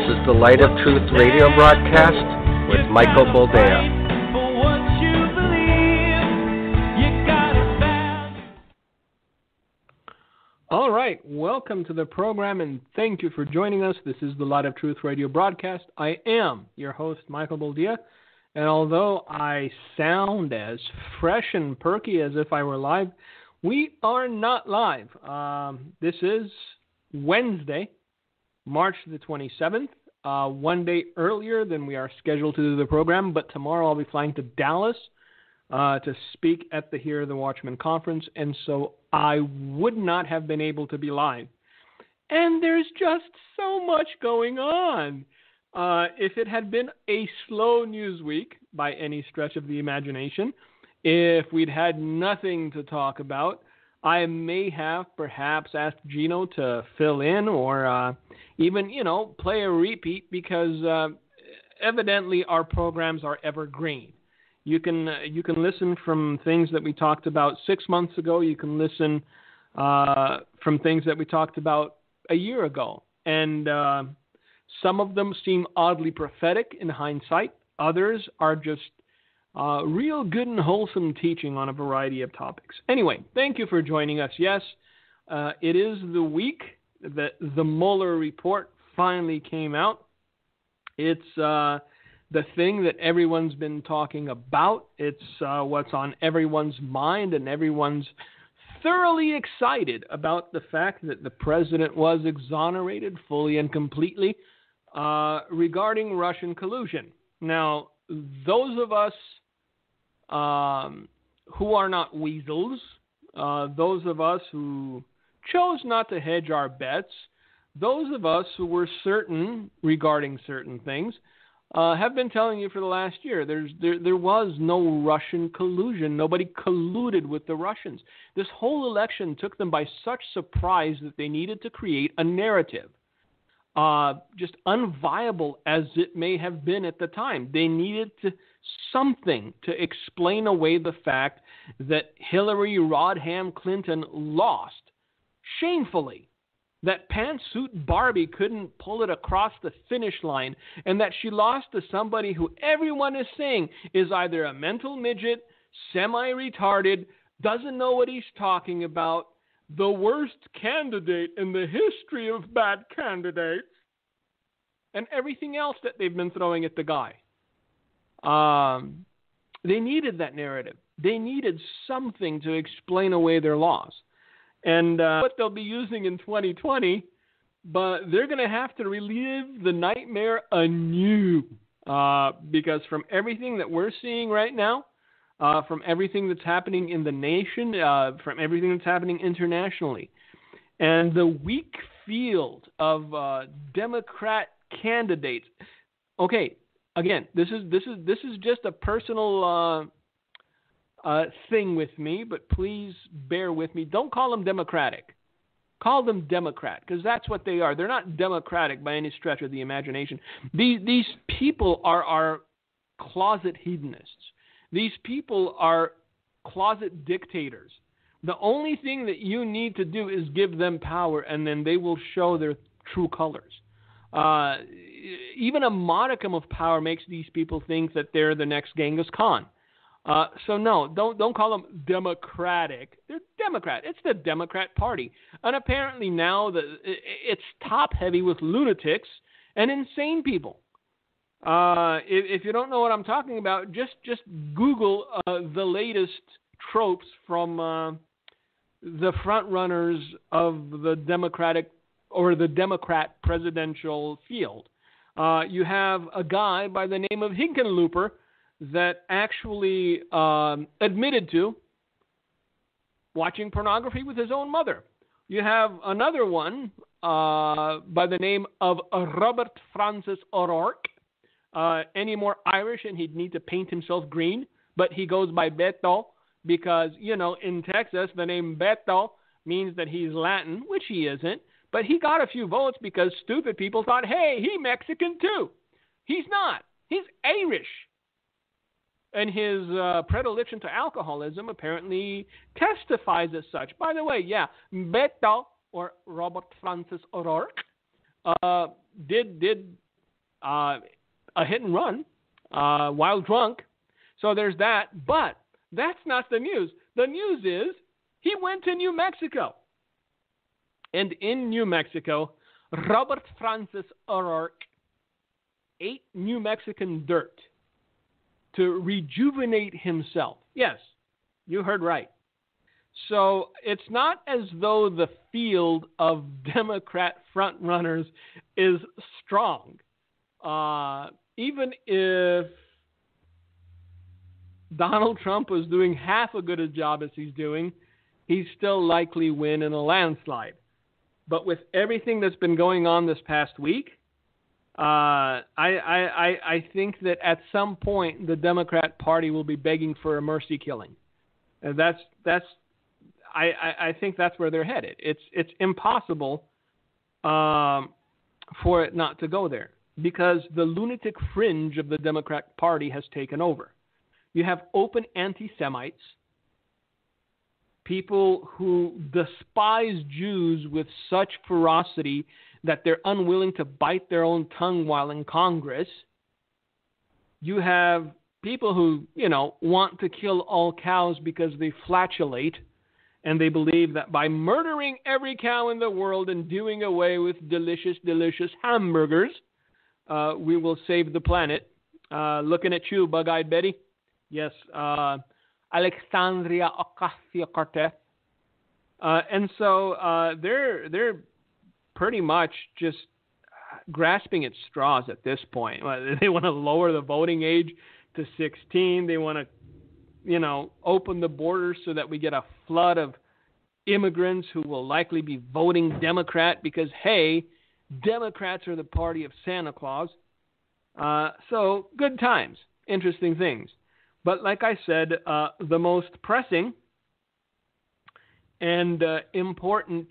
This is the Light of Truth radio broadcast with Michael Boldea. All right, welcome to the program, and thank you for joining us. This is the Light of Truth radio broadcast. I am your host, Michael Boldea, and although I sound as fresh and perky as if I were live, we are not live. This is Wednesday, March the 27th, one day earlier than we are scheduled to do the program, but tomorrow I'll be flying to Dallas to speak at the Hear the Watchman conference, and so I would not have been able to be live. And there's just so much going on. If it had been a slow news week by any stretch of the imagination, if we'd had nothing to talk about, I may have perhaps asked Gino to fill in or even, play a repeat because evidently our programs are evergreen. You can listen from things that we talked about 6 months ago. You can listen from things that we talked about a year ago. And some of them seem oddly prophetic in hindsight. Others are just real good and wholesome teaching on a variety of topics. Anyway, thank you for joining us. Yes, it is the week that the Mueller report finally came out. It's the thing that everyone's been talking about. It's what's on everyone's mind, and everyone's thoroughly excited about the fact that the president was exonerated fully and completely regarding Russian collusion. Now, those of us who are not weasels, those of us who chose not to hedge our bets, those of us who were certain regarding certain things, have been telling you for the last year, there was no Russian collusion. Nobody colluded with the Russians. This whole election took them by such surprise that they needed to create a narrative. Just unviable as it may have been at the time. They needed something to explain away the fact that Hillary Rodham Clinton lost shamefully. That pantsuit Barbie couldn't pull it across the finish line, and that she lost to somebody who everyone is saying is either a mental midget, semi-retarded, doesn't know what he's talking about, the worst candidate in the history of bad candidates, and everything else that they've been throwing at the guy. They needed that narrative. They needed something to explain away their loss. And what they'll be using in 2020, but they're going to have to relive the nightmare anew because from everything that we're seeing right now, from everything that's happening in the nation, from everything that's happening internationally, and the weak field of Democrat candidates. Okay, again, this is just a personal thing with me, but please bear with me. Don't call them Democratic. Call them Democrat, because that's what they are. They're not Democratic by any stretch of the imagination. These people are closet hedonists. These people are closet dictators. The only thing that you need to do is give them power, and then they will show their true colors. Even a modicum of power makes these people think that they're the next Genghis Khan. So no, don't call them Democratic. They're Democrat. It's the Democrat Party, and apparently now it's top heavy with lunatics and insane people. If you don't know what I'm talking about, just Google the latest tropes from the front runners of the Democratic or the Democrat presidential field. You have a guy by the name of Hickenlooper that actually admitted to watching pornography with his own mother. You have another one by the name of Robert Francis O'Rourke. Any more Irish and he'd need to paint himself green, but he goes by Beto because, in Texas, the name Beto means that he's Latin, which he isn't, but he got a few votes because stupid people thought, hey, he's Mexican too. He's not. He's Irish. And his predilection to alcoholism apparently testifies as such. By the way, Beto, or Robert Francis O'Rourke, did a hit and run while drunk. So there's that. But that's not the news. The news is he went to New Mexico. And in New Mexico, Robert Francis O'Rourke ate New Mexican dirt to rejuvenate himself. Yes, you heard right. So it's not as though the field of Democrat frontrunners is strong. Even if Donald Trump was doing half as good a job as he's doing, he'd still likely win in a landslide. But with everything that's been going on this past week, I think that at some point the Democrat Party will be begging for a mercy killing. And I think that's where they're headed. It's impossible for it not to go there because the lunatic fringe of the Democrat Party has taken over. You have open anti-Semites, people who despise Jews with such ferocity that they're unwilling to bite their own tongue while in Congress. You have people who, want to kill all cows because they flatulate, and they believe that by murdering every cow in the world and doing away with delicious, delicious hamburgers, we will save the planet. Looking at you, Bug-Eyed Betty. Yes, Alexandria Ocasio-Cortez. And so they're pretty much just grasping at straws at this point. They want to lower the voting age to 16. They want to, open the borders so that we get a flood of immigrants who will likely be voting Democrat because, hey, Democrats are the party of Santa Claus. So good times, interesting things. But like I said, the most pressing and important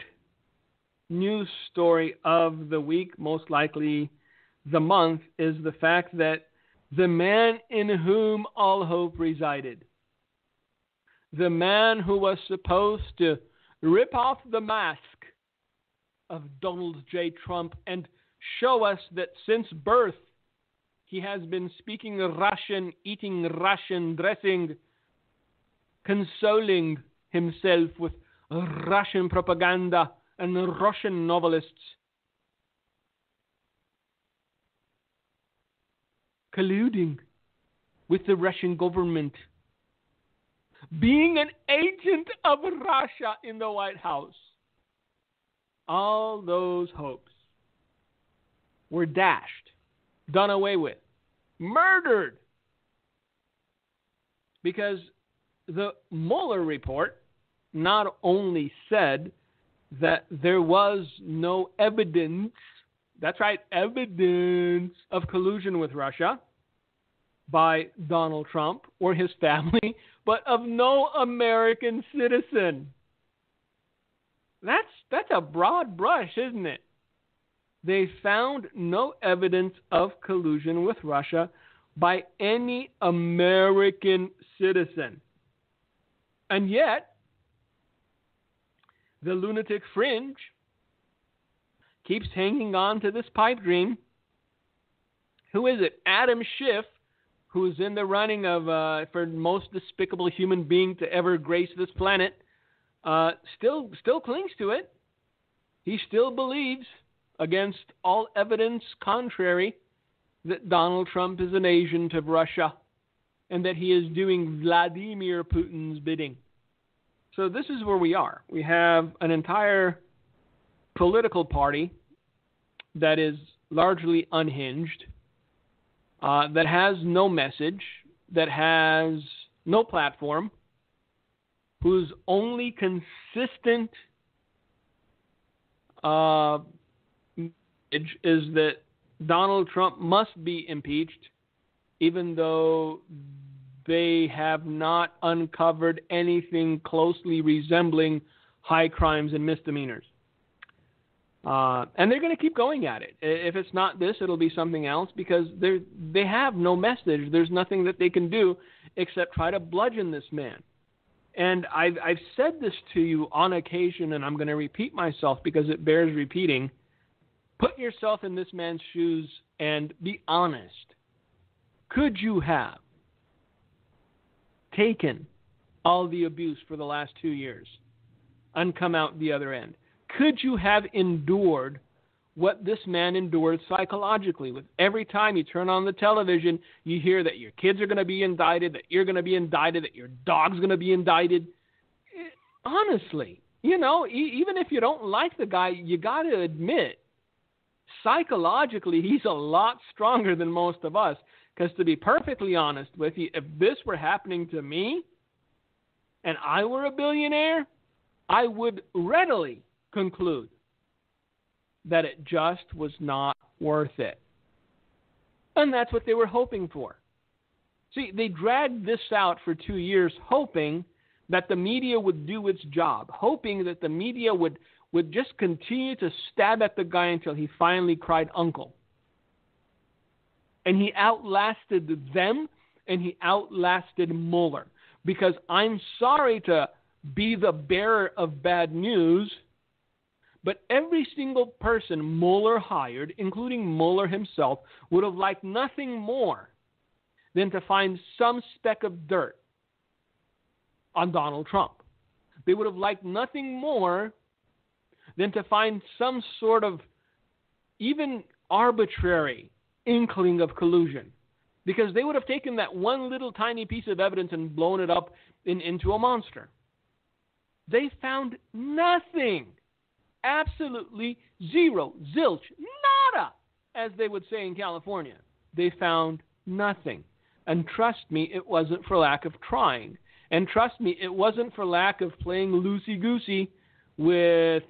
news story of the week, most likely the month, is the fact that the man in whom all hope resided, the man who was supposed to rip off the mask of Donald J. Trump and show us that since birth he has been speaking Russian, eating Russian dressing, consoling himself with Russian propaganda and Russian novelists, colluding with the Russian government, being an agent of Russia in the White House. All those hopes were dashed, done away with, murdered. Because the Mueller report not only said that there was no evidence, that's right, evidence of collusion with Russia by Donald Trump or his family, but of no American citizen. That's a broad brush, isn't it? They found no evidence of collusion with Russia by any American citizen. And yet, the lunatic fringe keeps hanging on to this pipe dream. Who is it? Adam Schiff, who's in the running of for most despicable human being to ever grace this planet, still clings to it. He still believes, against all evidence contrary, that Donald Trump is an agent of Russia and that he is doing Vladimir Putin's bidding. So this is where we are. We have an entire political party that is largely unhinged, that has no message, that has no platform, whose only consistent message is that Donald Trump must be impeached, even though they have not uncovered anything closely resembling high crimes and misdemeanors. And they're going to keep going at it. If it's not this, it'll be something else because they have no message. There's nothing that they can do except try to bludgeon this man. And I've said this to you on occasion, and I'm going to repeat myself because it bears repeating. Put yourself in this man's shoes and be honest. Could you have taken all the abuse for the last 2 years and come out the other end? Could you have endured what this man endured psychologically? With every time you turn on the television, you hear that your kids are going to be indicted, that you're going to be indicted, that your dog's going to be indicted. Honestly, even if you don't like the guy, you got to admit, psychologically, he's a lot stronger than most of us. Because to be perfectly honest with you, if this were happening to me and I were a billionaire, I would readily conclude that it just was not worth it. And that's what they were hoping for. See, they dragged this out for 2 years hoping that the media would do its job, hoping that the media would just continue to stab at the guy until he finally cried uncle. And he outlasted them, and he outlasted Mueller. Because I'm sorry to be the bearer of bad news, but every single person Mueller hired, including Mueller himself, would have liked nothing more than to find some speck of dirt on Donald Trump. They would have liked nothing more than to find some sort of even arbitrary inkling of collusion. Because they would have taken that one little tiny piece of evidence and blown it up into a monster. They found nothing. Absolutely zero, zilch, nada, as they would say in California. They found nothing. And trust me, it wasn't for lack of trying. And trust me, it wasn't for lack of playing loosey-goosey with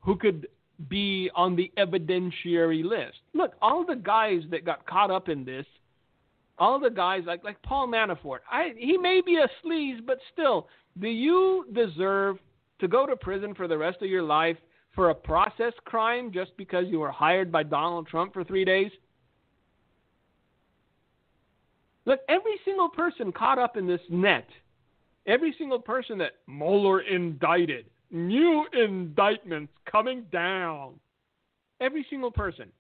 who could be on the evidentiary list. Look, all the guys that got caught up in this, all the guys like Paul Manafort, he may be a sleaze, but still, do you deserve to go to prison for the rest of your life for a process crime just because you were hired by Donald Trump for 3 days? Look, every single person caught up in this net, every single person that Mueller indicted, new indictments coming down, every single person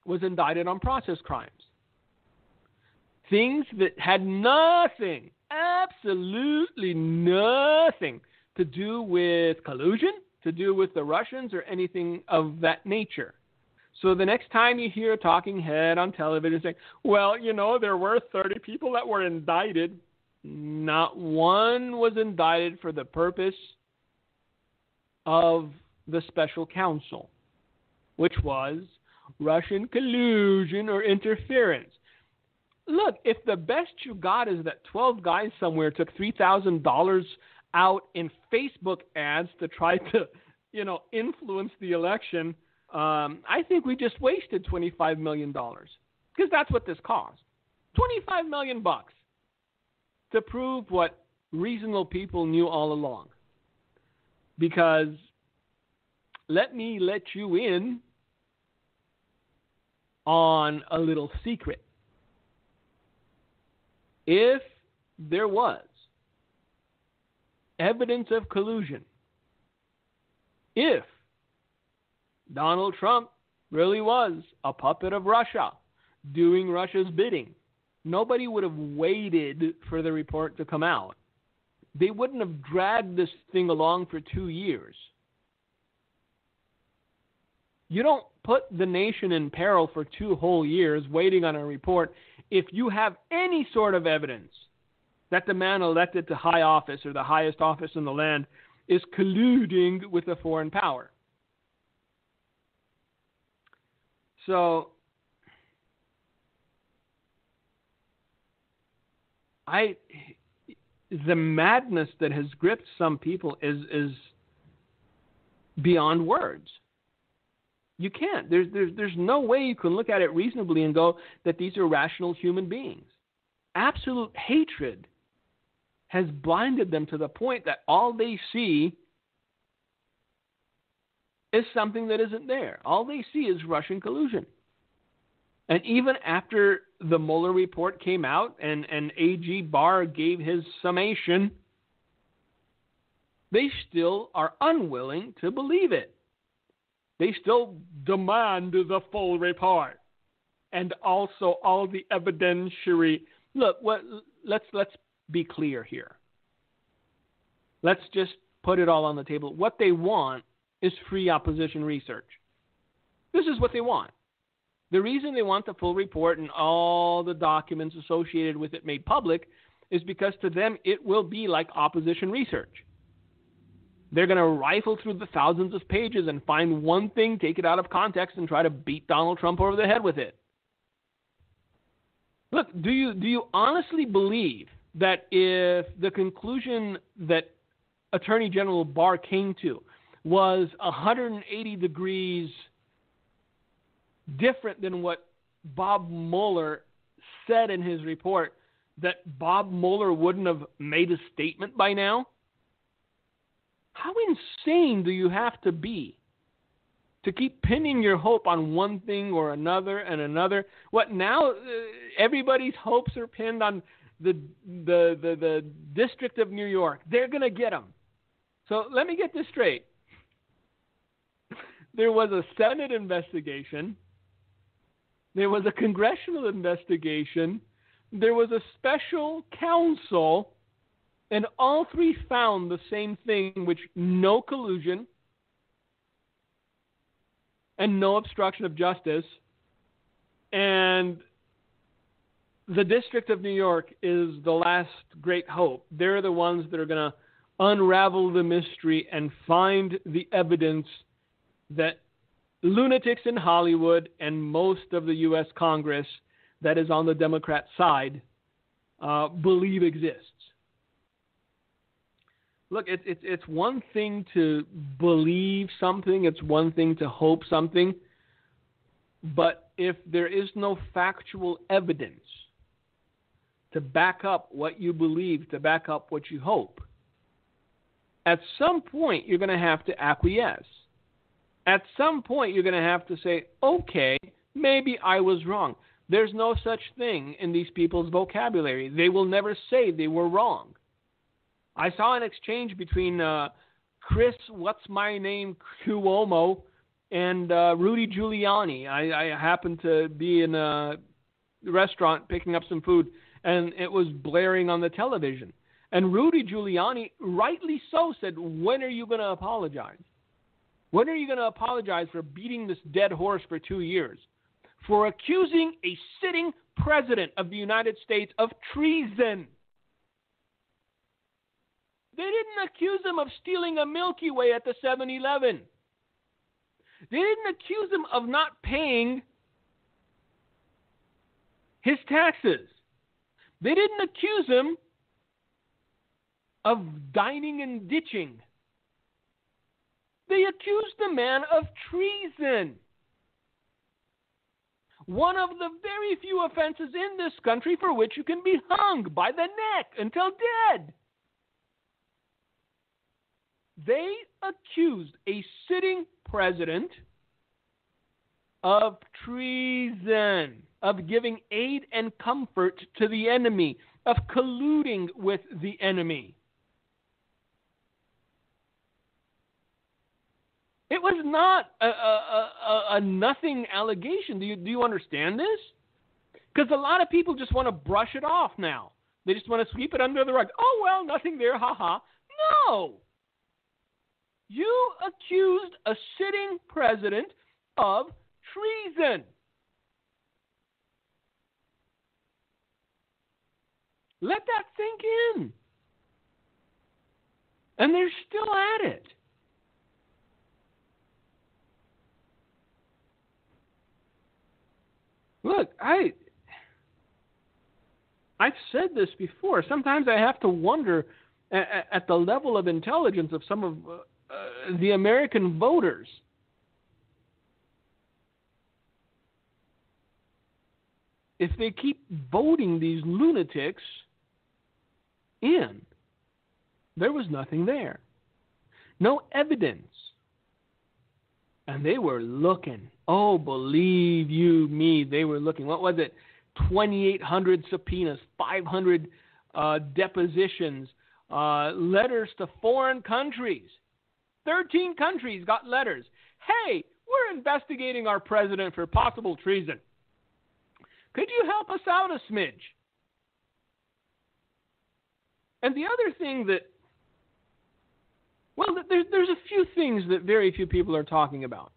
was indicted on process crimes. Things that had nothing, absolutely nothing to do with collusion, to do with the Russians or anything of that nature. So the next time you hear a talking head on television saying, well, there were 30 people that were indicted, not one was indicted for the purpose of the special counsel, which was Russian collusion or interference. Look, if the best you got is that 12 guys somewhere took $3,000 out in Facebook ads to try to, influence the election, I think we just wasted $25 million. Because that's what this cost. $25 million to prove what reasonable people knew all along. Because let me let you in on a little secret. If there was evidence of collusion, if Donald Trump really was a puppet of Russia doing Russia's bidding, nobody would have waited for the report to come out. They wouldn't have dragged this thing along for 2 years. You don't put the nation in peril for 2 whole years waiting on a report if you have any sort of evidence that the man elected to high office or the highest office in the land is colluding with a foreign power. So, the madness that has gripped some people is beyond words. You can't. There's no way you can look at it reasonably and go that these are rational human beings. Absolute hatred has blinded them to the point that all they see is something that isn't there. All they see is Russian collusion. And even after the Mueller report came out and A.G. Barr gave his summation, they still are unwilling to believe it. They still demand the full report and also all the evidentiary. Look, let's be clear here. Let's just put it all on the table. What they want is free opposition research. This is what they want. The reason they want the full report and all the documents associated with it made public is because to them it will be like opposition research. They're going to rifle through the thousands of pages and find one thing, take it out of context, and try to beat Donald Trump over the head with it. Look, do you honestly believe that if the conclusion that Attorney General Barr came to was 180 degrees different than what Bob Mueller said in his report, that Bob Mueller wouldn't have made a statement by now? How insane do you have to be to keep pinning your hope on one thing or another and another? What now? Everybody's hopes are pinned on the District of New York. They're going to get them. So let me get this straight. There was a Senate investigation. There was a congressional investigation. There was a special counsel. And all three found the same thing, which no collusion and no obstruction of justice. And the District of New York is the last great hope. They're the ones that are going to unravel the mystery and find the evidence that lunatics in Hollywood and most of the U.S. Congress that is on the Democrat side believe exists. Look, it's one thing to believe something. It's one thing to hope something. But if there is no factual evidence to back up what you believe, to back up what you hope, at some point you're going to have to acquiesce. At some point you're going to have to say, okay, maybe I was wrong. There's no such thing in these people's vocabulary. They will never say they were wrong. I saw an exchange between Chris, Cuomo, and Rudy Giuliani. I happened to be in a restaurant picking up some food, and it was blaring on the television. And Rudy Giuliani, rightly so, said, when are you going to apologize? When are you going to apologize for beating this dead horse for 2 years? For accusing a sitting president of the United States of treason. They didn't accuse him of stealing a Milky Way at the 7-Eleven. They didn't accuse him of not paying his taxes. They didn't accuse him of dining and ditching. They accused the man of treason. One of the very few offenses in this country for which you can be hung by the neck until dead. They accused a sitting president of treason, of giving aid and comfort to the enemy, of colluding with the enemy. It was not a nothing allegation. Do you understand this? Because a lot of people just want to brush it off now. They just want to sweep it under the rug. Oh, well, nothing there, ha-ha. No! You accused a sitting president of treason. Let that sink in. And they're still at it. Look, I've said this before. Sometimes I have to wonder at the level of intelligence of some of the American voters. If they keep voting these lunatics in, there was nothing there. No evidence. And they were looking. Oh, believe you me, they were looking. What was it? 2,800 subpoenas, 500 depositions, letters to foreign countries. 13 countries got letters. Hey, we're investigating our president for possible treason. Could you help us out a smidge? And the other thing that, well, there's a few things that very few people are talking about.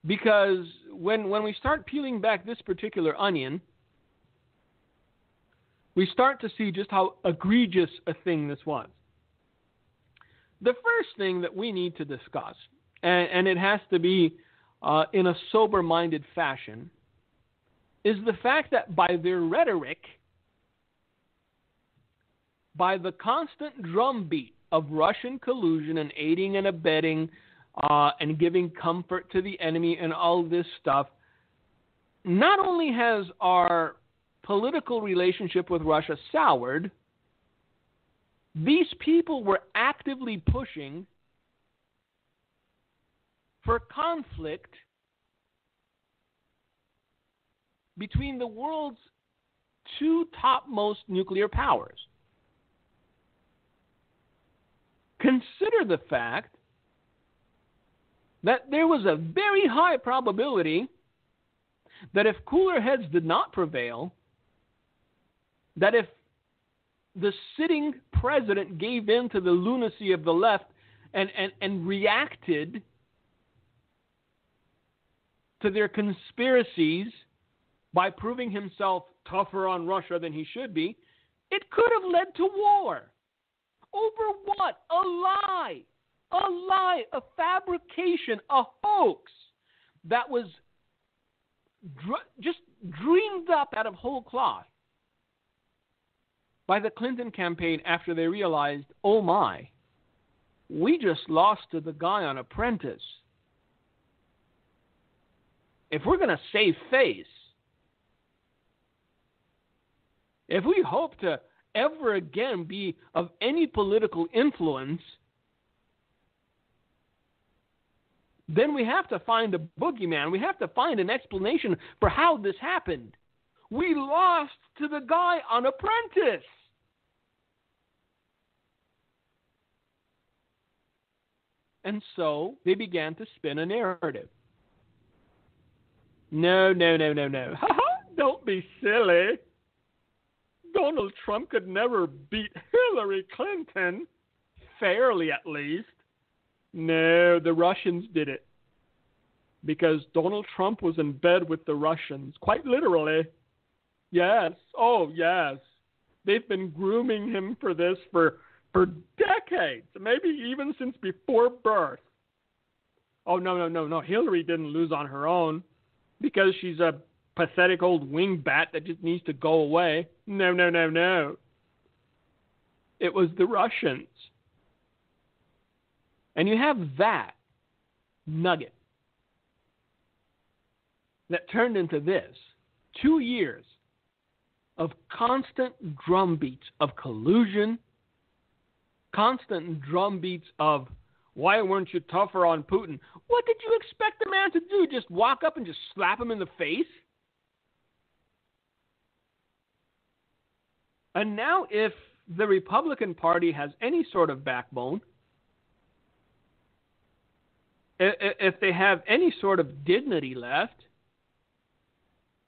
Because when we start peeling back this particular onion, we start to see just how egregious a thing this was. The first thing that we need to discuss, and it has to be in a sober-minded fashion, is the fact that by their rhetoric, by the constant drumbeat of Russian collusion and aiding and abetting and giving comfort to the enemy and all this stuff, not only has our political relationship with Russia soured, these people were actively pushing for conflict between the world's two topmost nuclear powers. Consider the fact that there was a very high probability that if cooler heads did not prevail, that if the sitting president gave in to the lunacy of the left and reacted to their conspiracies by proving himself tougher on Russia than he should be, it could have led to war. Over what? A lie, a fabrication, a hoax that was just dreamed up out of whole cloth by the Clinton campaign after they realized, oh my, we just lost to the guy on Apprentice. If we're going to save face, if we hope to ever again be of any political influence, then we have to find a boogeyman. We have to find an explanation for how this happened. We lost to the guy on Apprentice. And so they began to spin a narrative. No. Don't be silly. Donald Trump could never beat Hillary Clinton, fairly at least. No, the Russians did it. Because Donald Trump was in bed with the Russians, quite literally. Yes, oh yes. They've been grooming him for this for decades, maybe even since before birth. Oh, no. Hillary didn't lose on her own because she's a pathetic old wingbat that just needs to go away. No. It was the Russians. And you have that nugget that turned into this. 2 years of constant drumbeats of collusion, constant drumbeats of, why weren't you tougher on Putin? What did you expect the man to do? Just walk up and just slap him in the face? And now if the Republican Party has any sort of backbone, if they have any sort of dignity left,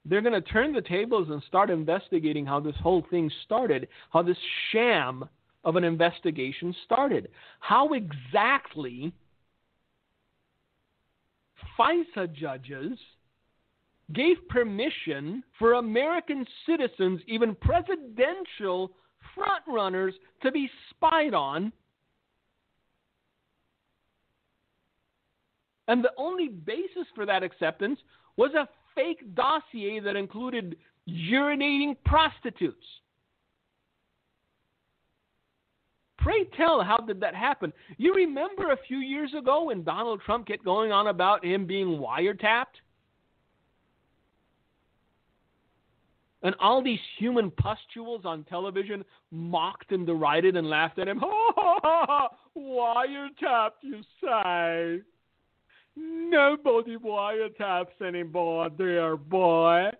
they're going to turn the tables and start investigating how this whole thing started, how this sham of an investigation started. How exactly FISA judges gave permission for American citizens, even presidential frontrunners, to be spied on. And the only basis for that acceptance was a fake dossier that included urinating prostitutes. Pray tell, how did that happen? You remember a few years ago when Donald Trump kept going on about him being wiretapped? And all these human pustules on television mocked and derided and laughed at him. Ha ha ha! Wiretapped, you say? Nobody wiretaps anymore, dear boy.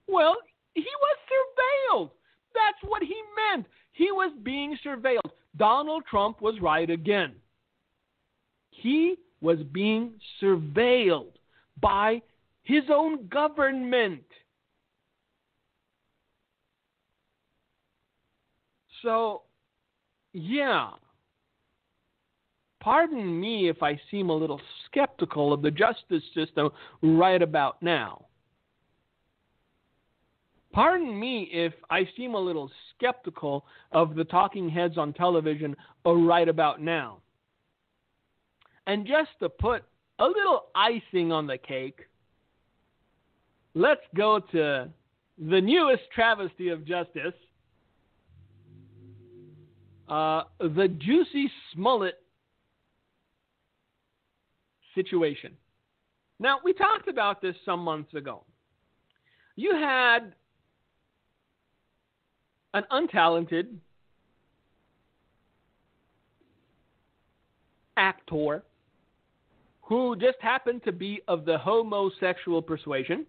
Well, he was surveilled. That's what he meant. He was being surveilled. Donald Trump was right again. He was being surveilled by his own government. So, yeah, pardon me if I seem a little skeptical of the justice system right about now. Pardon me if I seem a little skeptical of the talking heads on television right about now. And just to put a little icing on the cake, let's go to the newest travesty of justice, the Juicy Smollett situation. Now, we talked about this some months ago. You had an untalented actor who just happened to be of the homosexual persuasion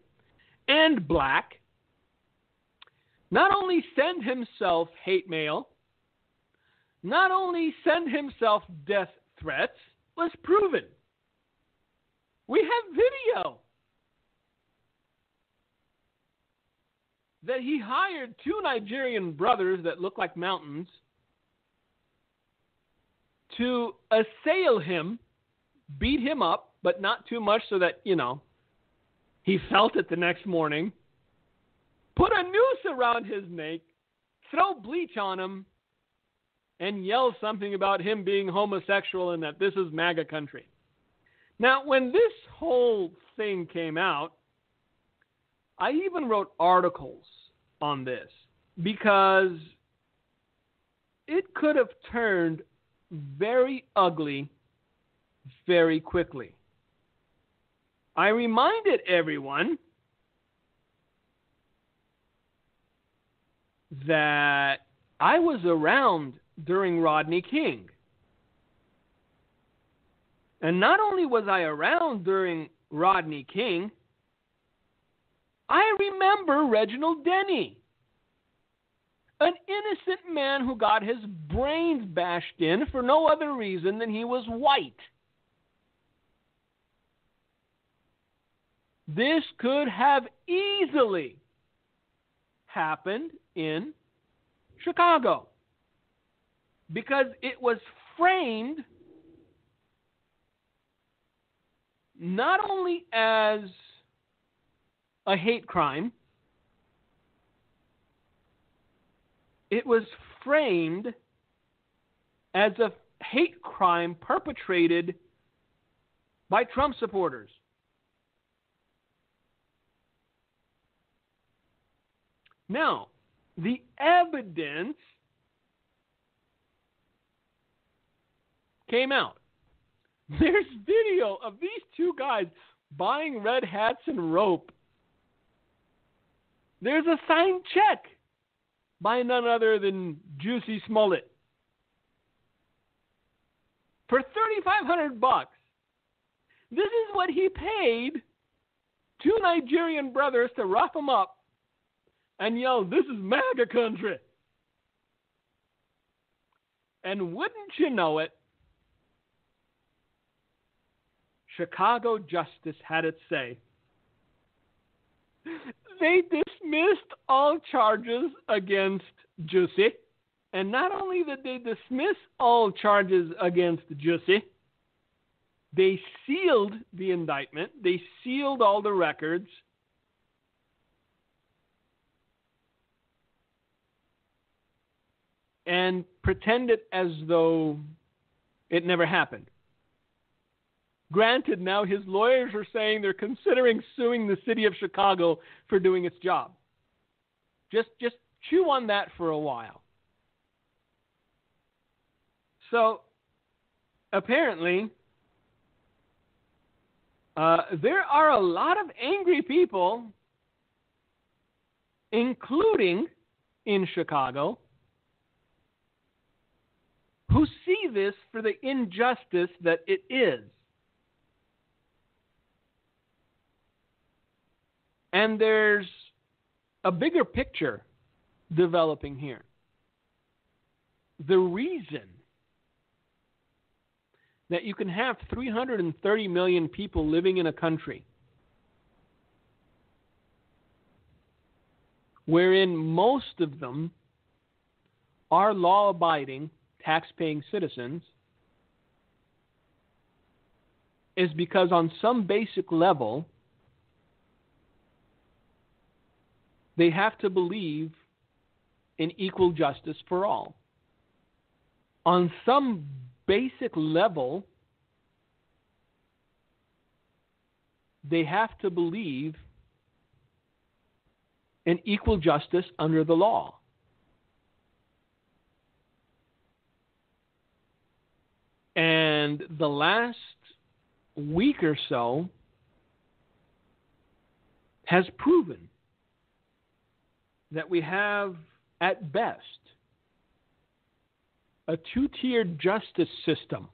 and black, not only send himself hate mail, not only send himself death threats, was proven. We have video that he hired two Nigerian brothers that look like mountains to assail him, beat him up, but not too much so that, he felt it the next morning, put a noose around his neck, throw bleach on him, and yell something about him being homosexual and that this is MAGA country. Now, when this whole thing came out, I even wrote articles on this because it could have turned very ugly very quickly. I reminded everyone that I was around during Rodney King. And not only was I around during Rodney King, I remember Reginald Denny, an innocent man who got his brains bashed in for no other reason than he was white. This could have easily happened in Chicago because it was framed not only as a hate crime, it was framed as a hate crime perpetrated by Trump supporters. Now, the evidence came out. There's video of these two guys buying red hats and rope. There's a signed check by none other than Juicy Smollett for $3,500. This is what he paid two Nigerian brothers to rough him up and yell, "This is MAGA country." And wouldn't you know it, Chicago justice had its say. They dismissed all charges against Juicy. And not only did they dismiss all charges against Juicy, they sealed the indictment. They sealed all the records. And pretended as though it never happened. Granted, now his lawyers are saying they're considering suing the city of Chicago for doing its job. Just chew on that for a while. So, apparently, there are a lot of angry people, including in Chicago, who see this for the injustice that it is. And there's a bigger picture developing here. The reason that you can have 330 million people living in a country wherein most of them are law-abiding, tax-paying citizens is because on some basic level, they have to believe in equal justice for all. On some basic level, they have to believe in equal justice under the law. And the last week or so has proven that we have, at best, a two-tiered justice system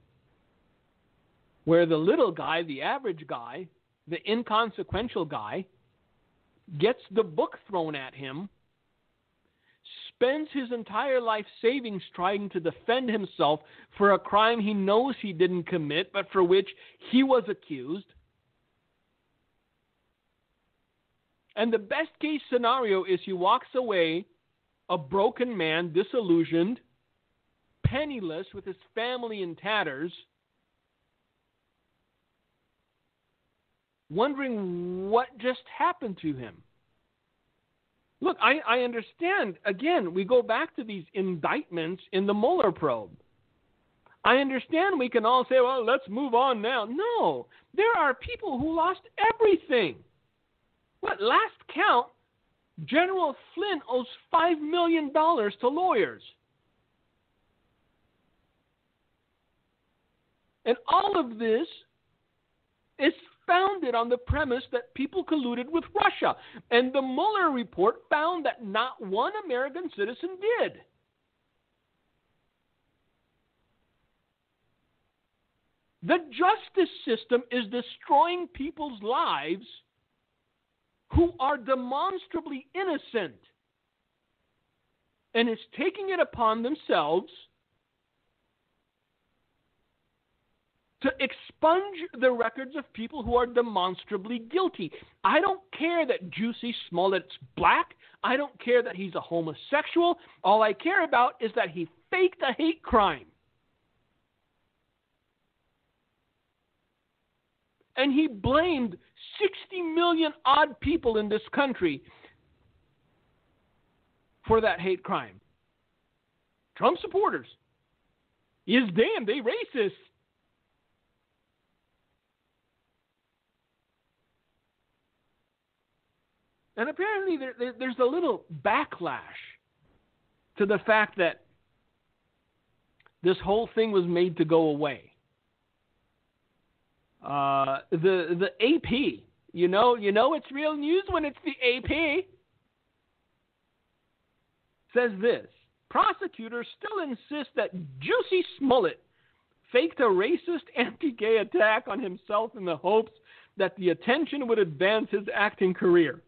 where the little guy, the average guy, the inconsequential guy, gets the book thrown at him, spends his entire life savings trying to defend himself for a crime he knows he didn't commit, but for which he was accused. And the best case scenario is he walks away a broken man, disillusioned, penniless, with his family in tatters, wondering what just happened to him. Look, I understand. Again, we go back to these indictments in the Mueller probe. I understand we can all say, well, let's move on now. No, there are people who lost everything. What, last count, General Flynn owes $5 million to lawyers. And all of this is founded on the premise that people colluded with Russia. And the Mueller report found that not one American citizen did. The justice system is destroying people's lives who are demonstrably innocent, and is taking it upon themselves to expunge the records of people who are demonstrably guilty. I don't care that Jussie Smollett's black. I don't care that he's a homosexual. All I care about is that he faked a hate crime. And he blamed 60 million odd people in this country for that hate crime. Trump supporters. Is damn, they racist. And apparently there's a little backlash to the fact that this whole thing was made to go away. The AP, you know it's real news when it's the AP, says this: prosecutors still insist that Jussie Smollett faked a racist anti-gay attack on himself in the hopes that the attention would advance his acting career.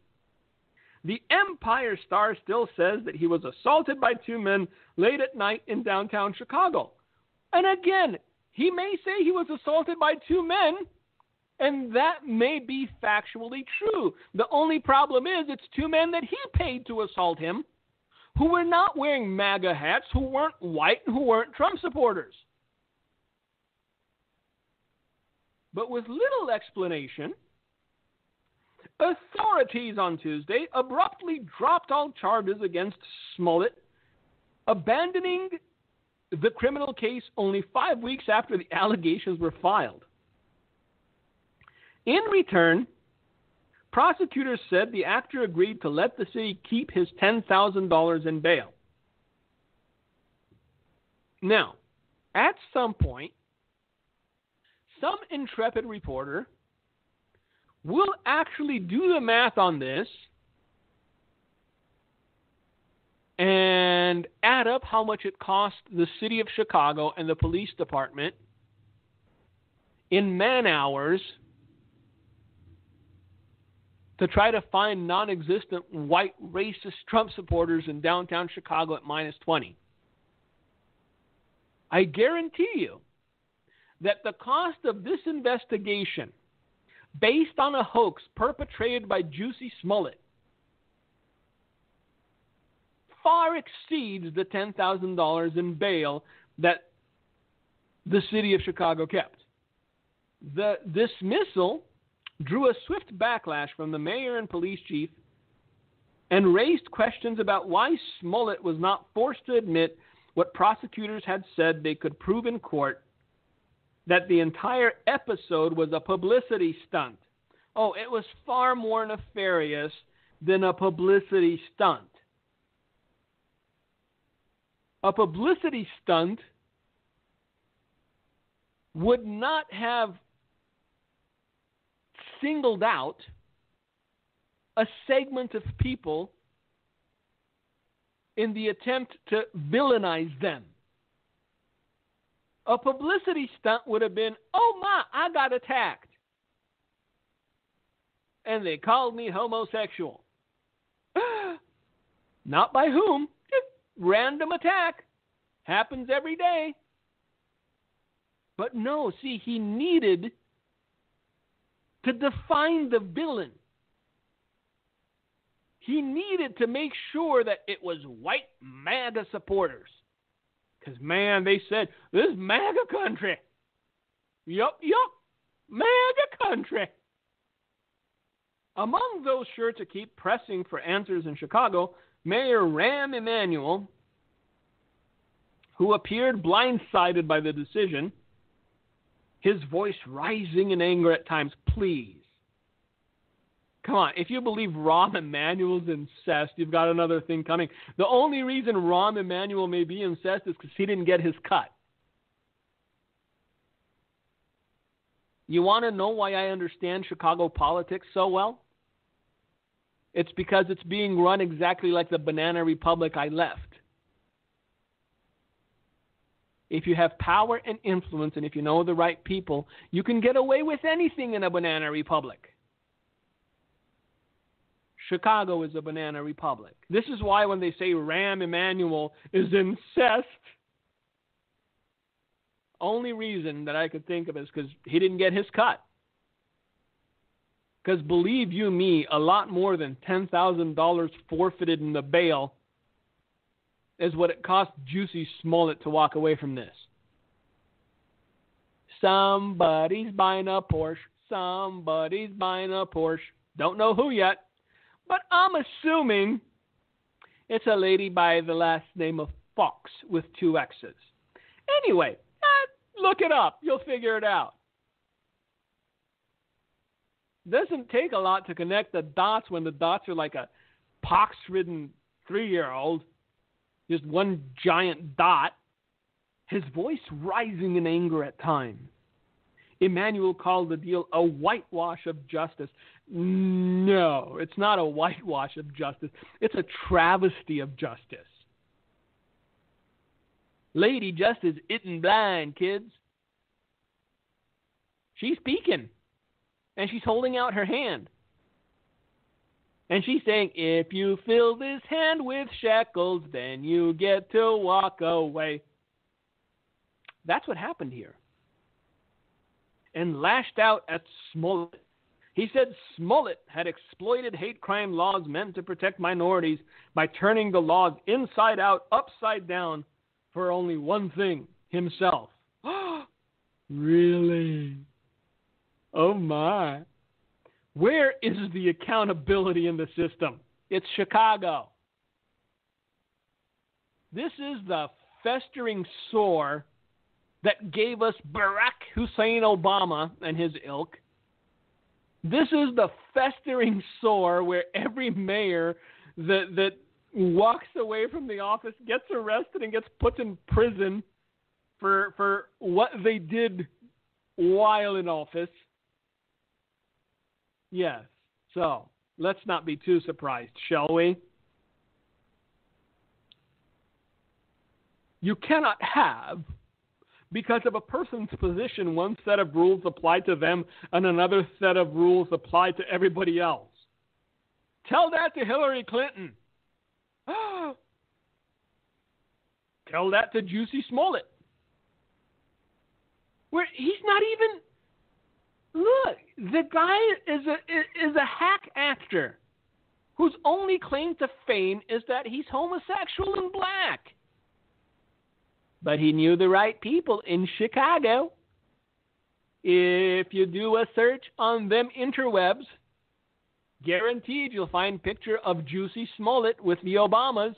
The Empire star still says that he was assaulted by two men late at night in downtown Chicago. And again, he may say he was assaulted by two men, and that may be factually true. The only problem is it's two men that he paid to assault him, who were not wearing MAGA hats, who weren't white, and who weren't Trump supporters. But with little explanation, authorities on Tuesday abruptly dropped all charges against Smollett, abandoning the criminal case only 5 weeks after the allegations were filed. In return, prosecutors said the actor agreed to let the city keep his $10,000 in bail. Now, at some point, some intrepid reporter will actually do the math on this and add up how much it cost the city of Chicago and the police department in man-hours to try to find non-existent white racist Trump supporters in downtown Chicago at -20. I guarantee you that the cost of this investigation, based on a hoax perpetrated by Jussie Smollett, far exceeds the $10,000 in bail that the city of Chicago kept. The dismissal drew a swift backlash from the mayor and police chief and raised questions about why Smollett was not forced to admit what prosecutors had said they could prove in court, that the entire episode was a publicity stunt. Oh, it was far more nefarious than a publicity stunt. A publicity stunt would not have singled out a segment of people in the attempt to villainize them. A publicity stunt would have been, oh my, I got attacked. And they called me homosexual. Not by whom, just random attack. Happens every day. But no, see, he needed to define the villain. He needed to make sure that it was white MAGA supporters. Because, man, they said, this is MAGA country. Yup, MAGA country. Among those sure to keep pressing for answers in Chicago, Mayor Rahm Emanuel, who appeared blindsided by the decision, his voice rising in anger at times. Please. Come on, if you believe Rahm Emanuel's incest, you've got another thing coming. The only reason Rahm Emanuel may be incest is because he didn't get his cut. You want to know why I understand Chicago politics so well? It's because it's being run exactly like the banana republic I left. If you have power and influence, and if you know the right people, you can get away with anything in a banana republic. Chicago is a banana republic. This is why when they say Rahm Emanuel is incest, only reason that I could think of is because he didn't get his cut. Because believe you me, a lot more than $10,000 forfeited in the bail is what it cost Jussie Smollett to walk away from this. Somebody's buying a Porsche. Somebody's buying a Porsche. Don't know who yet. But I'm assuming it's a lady by the last name of Fox with 2 X's. Anyway, look it up. You'll figure it out. Doesn't take a lot to connect the dots when the dots are like a pox-ridden 3-year-old. Just one giant dot. His voice rising in anger at times. Emanuel called the deal a whitewash of justice. No, it's not a whitewash of justice. It's a travesty of justice. Lady Justice isn't blind, kids. She's speaking. And she's holding out her hand. And she's saying, if you fill this hand with shekels, then you get to walk away. That's what happened here. And lashed out at Smollett. He said Smollett had exploited hate crime laws meant to protect minorities by turning the laws inside out, upside down, for only one thing, himself. Really? Oh my. Where is the accountability in the system? It's Chicago. This is the festering sore that gave us Barack Hussein Obama and his ilk. This is the festering sore where every mayor that walks away from the office gets arrested and gets put in prison for what they did while in office. Yes, so let's not be too surprised, shall we? You cannot have, because of a person's position, one set of rules apply to them and another set of rules apply to everybody else. Tell that to Hillary Clinton. Tell that to Jussie Smollett. where he's not even. Look, the guy is a hack actor whose only claim to fame is that he's homosexual and black. But he knew the right people in Chicago. If you do a search on them interwebs, guaranteed you'll find picture of Juicy Smollett with the Obamas.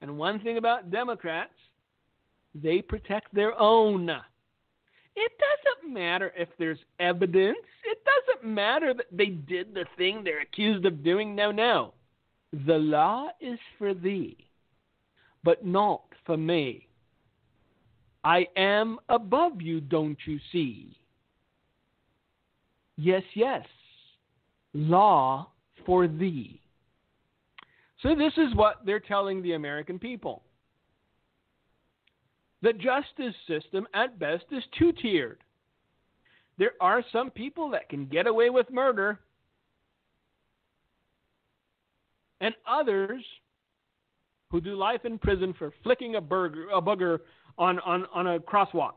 And one thing about Democrats, they protect their own. It doesn't matter if there's evidence. It doesn't matter that they did the thing they're accused of doing. No. The law is for thee, but not for me. I am above you, don't you see? Yes, law for thee. So this is what they're telling the American people. The justice system, at best, is two-tiered. There are some people that can get away with murder, and others who do life in prison for flicking a booger on a crosswalk.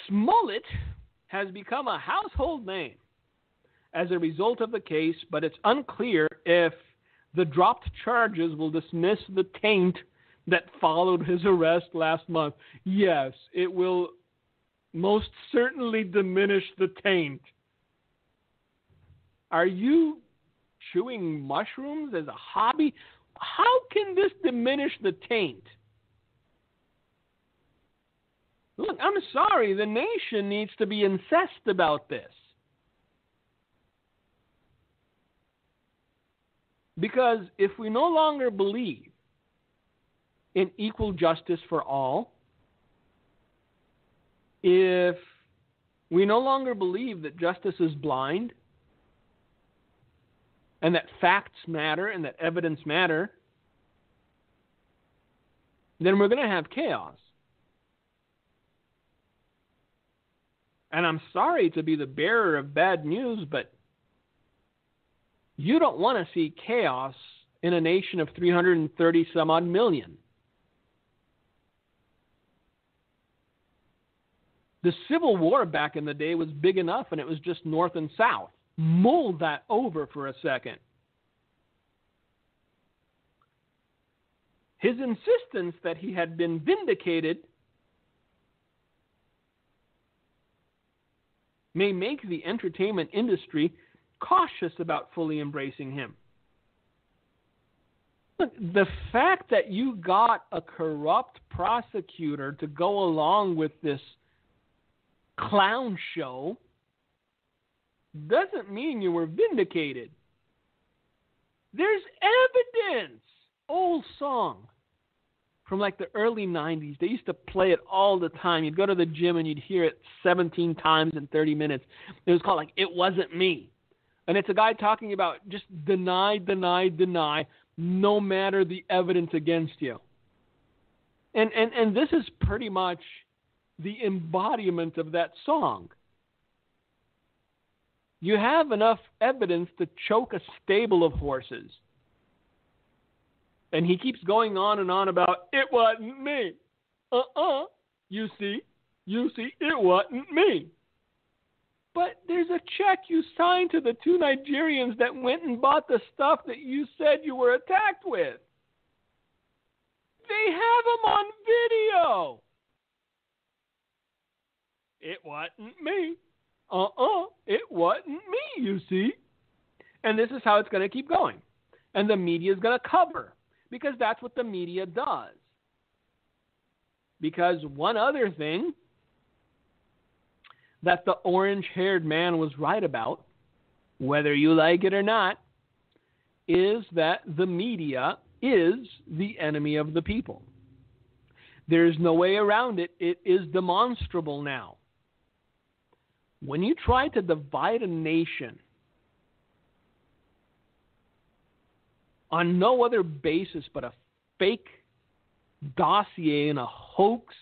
Smollett has become a household name as a result of the case, but it's unclear if the dropped charges will dismiss the taint that followed his arrest last month. Yes, it will most certainly diminish the taint. Are you chewing mushrooms as a hobby? How can this diminish the taint? Look, I'm sorry, the nation needs to be incensed about this. Because if we no longer believe in equal justice for all, if we no longer believe that justice is blind, and that facts matter and that evidence matter, then we're going to have chaos. And I'm sorry to be the bearer of bad news, but you don't want to see chaos in a nation of 330 some odd million. The Civil War back in the day was big enough, and it was just North and South. Mull that over for a second. His insistence that he had been vindicated may make the entertainment industry cautious about fully embracing him. Look, the fact that you got a corrupt prosecutor to go along with this clown show doesn't mean you were vindicated. There's evidence. Old song from like the early 90s. They used to play it all the time. You'd go to the gym and you'd hear it 17 times in 30 minutes. It was called like It Wasn't Me. And it's a guy talking about just deny, no matter the evidence against you. And this is pretty much the embodiment of that song. You have enough evidence to choke a stable of horses. And he keeps going on and on about, it wasn't me. You see, it wasn't me. But there's a check you signed to the two Nigerians that went and bought the stuff that you said you were attacked with. They have them on video. It wasn't me. It wasn't me, you see. And this is how it's going to keep going. And the media is going to cover, because that's what the media does. Because one other thing that the orange-haired man was right about, whether you like it or not, is that the media is the enemy of the people. There's no way around it. It is demonstrable now. When you try to divide a nation on no other basis but a fake dossier and a hoax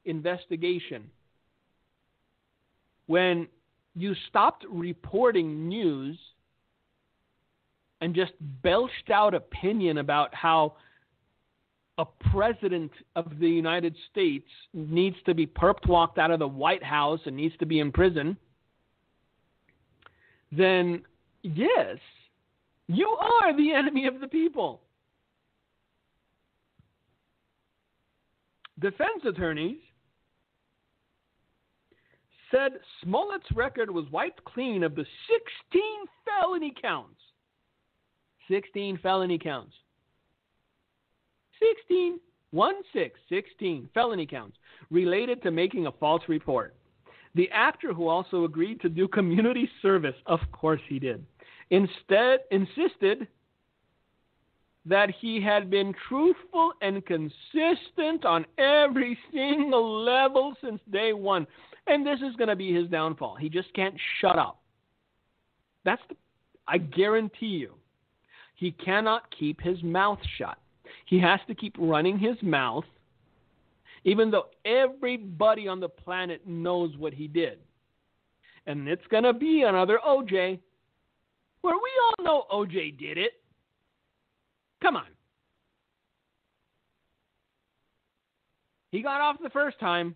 investigation, when you stopped reporting news and just belched out opinion about how a president of the United States needs to be walked out of the White House and needs to be in prison, then yes, you are the enemy of the people. Defense attorneys said Smollett's record was wiped clean of the 16 felony counts. 16 felony counts. 16 felony counts related to making a false report. The actor, who also agreed to do community service, of course he did, instead insisted that he had been truthful and consistent on every single level since day one. And this is going to be his downfall. He just can't shut up. I guarantee you, he cannot keep his mouth shut. He has to keep running his mouth, even though everybody on the planet knows what he did. And it's going to be another OJ, where we all know OJ did it. Come on. He got off the first time,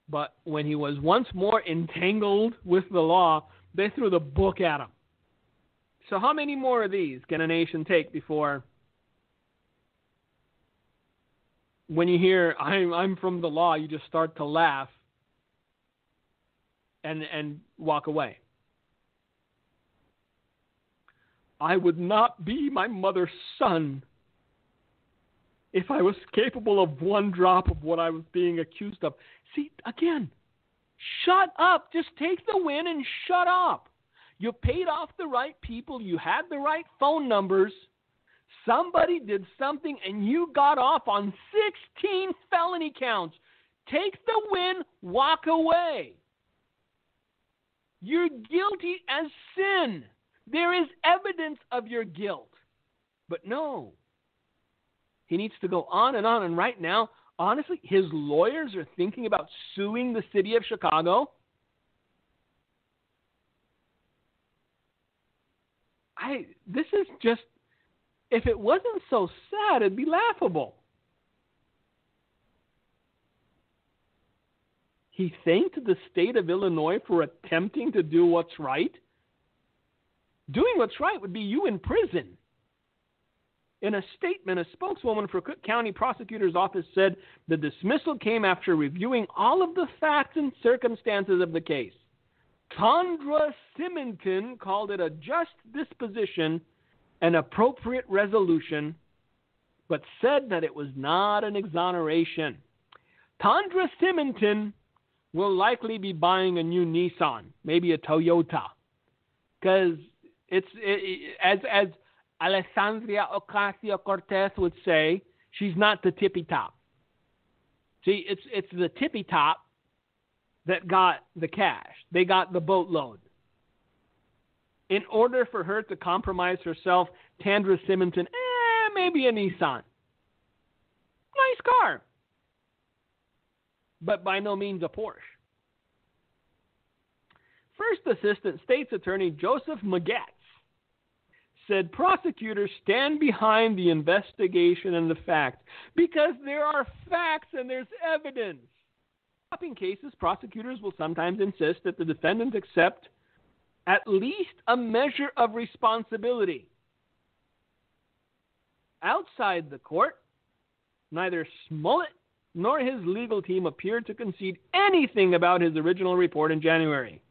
but when he was once more entangled with the law, they threw the book at him. So how many more of these can a nation take before, when you hear, I'm from the law, you just start to laugh and walk away? I would not be my mother's son if I was capable of one drop of what I was being accused of. See, again, shut up. Just take the win and shut up. You paid off the right people. You had the right phone numbers. Somebody did something and you got off on 16 felony counts. Take the win, walk away. You're guilty as sin. There is evidence of your guilt. But no. He needs to go on. And right now, honestly, his lawyers are thinking about suing the city of Chicago. This is just, if it wasn't so sad, it'd be laughable. He thanked the state of Illinois for attempting to do what's right. Doing what's right would be you in prison. In a statement, a spokeswoman for Cook County Prosecutor's Office said the dismissal came after reviewing all of the facts and circumstances of the case. Tondra Simonton called it a just disposition, an appropriate resolution, but said that it was not an exoneration. Tondra Simonton will likely be buying a new Nissan, maybe a Toyota, because as Alessandria Ocasio-Cortez would say, she's not the tippy top. See, it's the tippy top that got the cash. They got the boatload. In order for her to compromise herself, Tondra Simonton, maybe a Nissan. Nice car. But by no means a Porsche. First Assistant State's Attorney Joseph Magetz said prosecutors stand behind the investigation and the facts because there are facts and there's evidence. In cases, prosecutors will sometimes insist that the defendant accept at least a measure of responsibility. Outside the court, neither Smollett nor his legal team appeared to concede anything about his original report in January.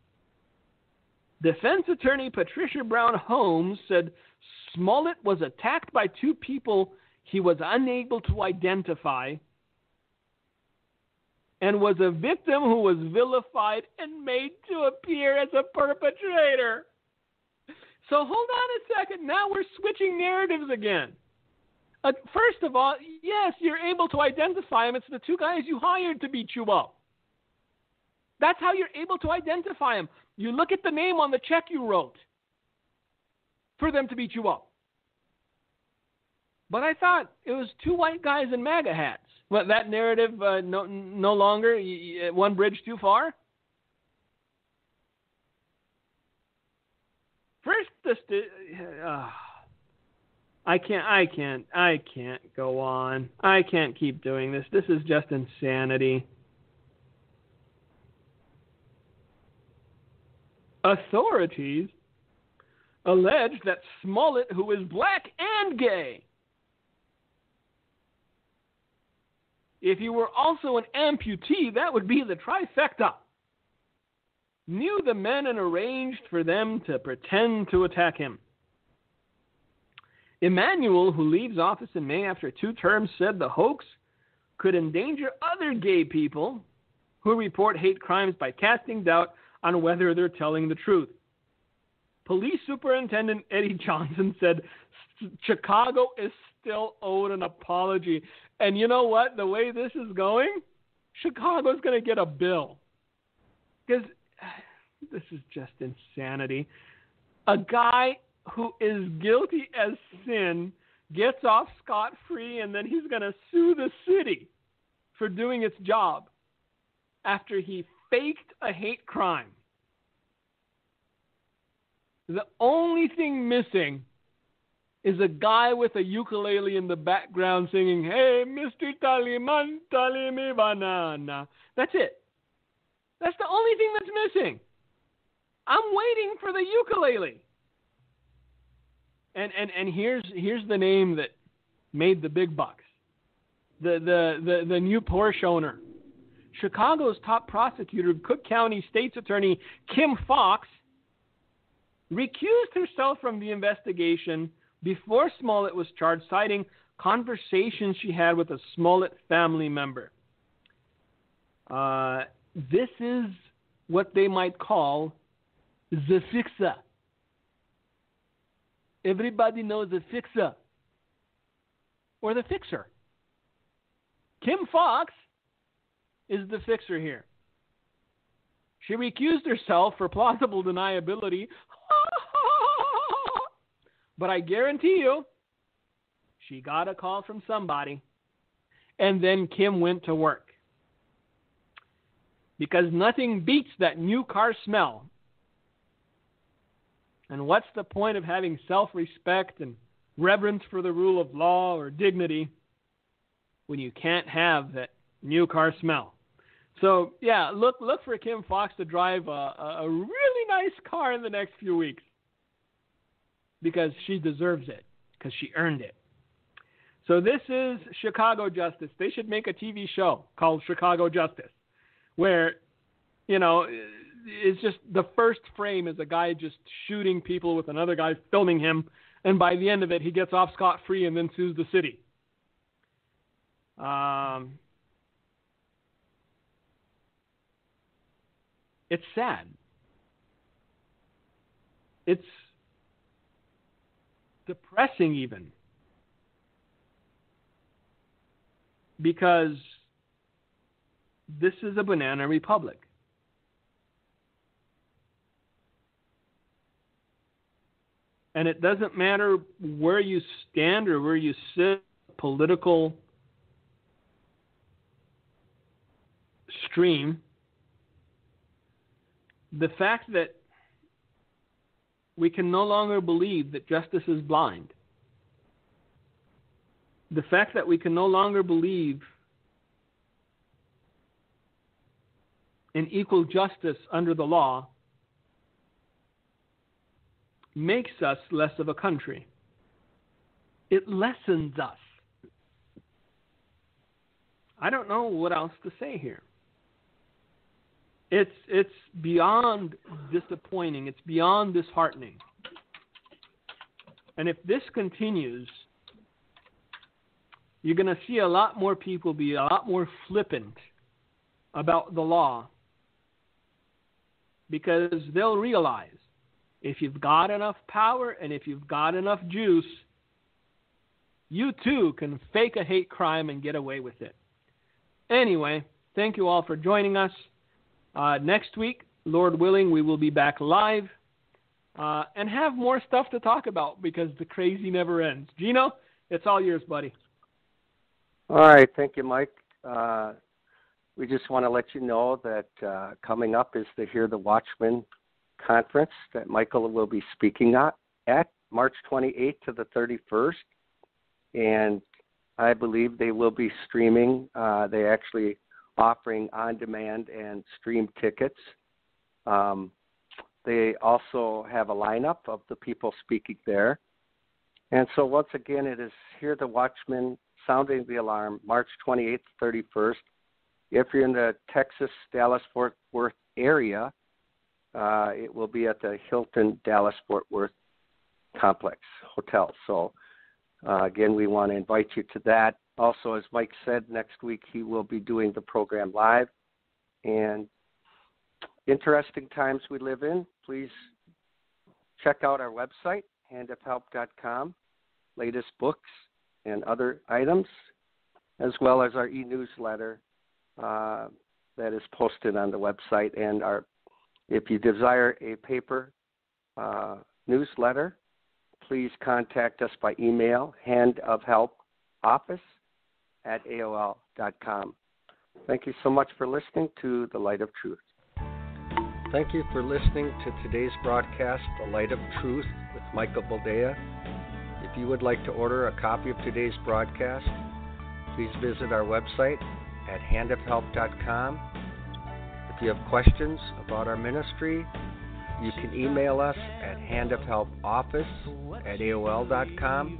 Defense attorney Patricia Brown Holmes said Smollett was attacked by two people he was unable to identify and was a victim who was vilified and made to appear as a perpetrator. So hold on a second. Now we're switching narratives again. First of all, yes, you're able to identify them. It's the two guys you hired to beat you up. That's how you're able to identify them. You look at the name on the check you wrote for them to beat you up. But I thought it was two white guys in MAGA hats. What, that narrative no longer, one bridge too far? First, I can't go on. I can't keep doing this. This is just insanity. Authorities allege that Smollett, who is black and gay, if he were also an amputee, that would be the trifecta, knew the men and arranged for them to pretend to attack him. Emmanuel, who leaves office in May after 2 terms, said the hoax could endanger other gay people who report hate crimes by casting doubt on whether they're telling the truth. Police Superintendent Eddie Johnson said Chicago is still owed an apology. And you know what? The way this is going, Chicago's going to get a bill. Because this is just insanity. A guy who is guilty as sin gets off scot-free, and then he's going to sue the city for doing its job after he faked a hate crime. The only thing missing is a guy with a ukulele in the background singing, "Hey, Mr. Taliman, tali me banana." That's it. That's the only thing that's missing. I'm waiting for the ukulele. And here's the name that made the big bucks. The new Porsche owner. Chicago's top prosecutor, Cook County State's Attorney Kim Fox, recused herself from the investigation before Smollett was charged, citing conversations she had with a Smollett family member. This is what they might call the fixer. Everybody knows the fixer or the fixer. Kim Fox is the fixer here. She recused herself for plausible deniability. But I guarantee you, she got a call from somebody, and then Kim went to work. Because nothing beats that new car smell. And what's the point of having self-respect and reverence for the rule of law or dignity when you can't have that new car smell? So, yeah, look for Kim Fox to drive a really nice car in the next few weeks. Because she deserves it. Because she earned it. So this is Chicago Justice. They should make a TV show called Chicago Justice. Where, you know, it's just the first frame is a guy just shooting people with another guy filming him. And by the end of it, he gets off scot-free and then sues the city. It's sad. It's depressing even. Because this is a banana republic. And it doesn't matter where you stand or where you sit, political stream. The fact that we can no longer believe that justice is blind. The fact that we can no longer believe in equal justice under the law makes us less of a country. It lessens us. I don't know what else to say here. It's beyond disappointing. It's beyond disheartening. And if this continues, you're going to see a lot more people be a lot more flippant about the law, because they'll realize if you've got enough power and if you've got enough juice, you too can fake a hate crime and get away with it. Anyway, thank you all for joining us. Next week, Lord willing, we will be back live and have more stuff to talk about because the crazy never ends. Gino, it's all yours, buddy. All right. Thank you, Mike. We just want to let you know that coming up is the Hear the Watchman conference that Michael will be speaking at March 28th to the 31st and I believe they will be streaming. They actually offering on-demand and stream tickets. They also have a lineup of the people speaking there. And so once again, it is Hear the Watchman, Sounding the Alarm, March 28th, 31st. If you're in the Texas, Dallas-Fort Worth area, it will be at the Hilton Dallas-Fort Worth Complex Hotel. So, again, we want to invite you to that. Also, as Mike said, next week he will be doing the program live. And interesting times we live in. Please check out our website, handofhelp.com, latest books and other items, as well as our e-newsletter that is posted on the website. And if you desire a paper newsletter, please contact us by email, handofhelpoffice@aol.com. Thank you so much for listening to The Light of Truth. Thank you for listening to today's broadcast, The Light of Truth, with Michael Boldea. If you would like to order a copy of today's broadcast, please visit our website at handofhelp.com. If you have questions about our ministry, you can email us at handofhelpoffice@aol.com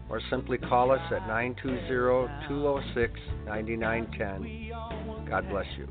or simply call us at 920-206-9910. God bless you.